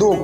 2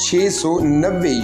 690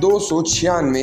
296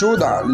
14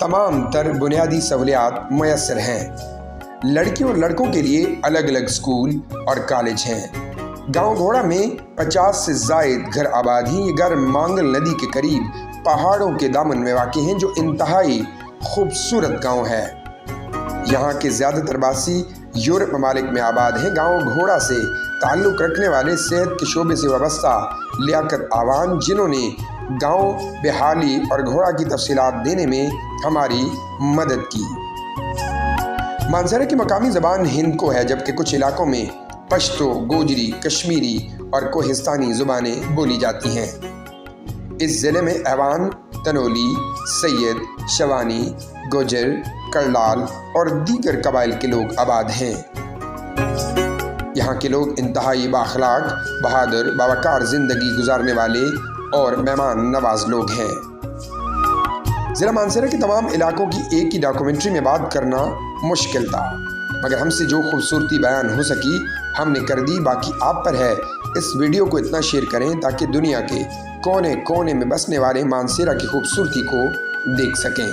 तमाम तर बुनियादी सहूलियात मैसर हैं। लड़कियों और लड़कों के लिए अलग अलग स्कूल और कॉलेज हैं। गांव घोड़ा में 50 से ज़ायद घर आबाद हैं। ये घर मांगल नदी के करीब पहाड़ों के दामन में वाक़ हैं, जो इंतहाई खूबसूरत गांव है। यहाँ के ज़्यादातर बासी यूरोप ममालिक में आबाद हैं। गांव घोड़ा से ताल्लुक़ रखने वाले सेहत के शोबे से वाबस्ता लियाकत आवान, जिन्होंने गांव बेहाली और घोड़ा की तफसीलात देने में हमारी मदद की। मानसरा की मकामी ज़बान हिंदको है, जबकि कुछ इलाकों में पश्तो, गोजरी, कश्मीरी और कोहिस्तानी ज़ुबानें बोली जाती हैं। इस ज़िले में ऐवान, तनोली, सैयद, शवानी, गोजर, करलाल और दीगर कबाइल के लोग आबाद हैं। यहाँ के लोग इंतहाई बाखलाक, बहादुर, बावकार ज़िंदगी गुजारने वाले और मेहमान नवाज लोग हैं। ज़िला मानसरा के तमाम इलाकों की एक ही डॉक्यूमेंट्री में बात करना मुश्किल था, मगर हमसे जो खूबसूरती बयान हो सकी हमने कर दी। बाकी आप पर है, इस वीडियो को इतना शेयर करें ताकि दुनिया के कोने कोने में बसने वाले मानसरा की खूबसूरती को देख सकें।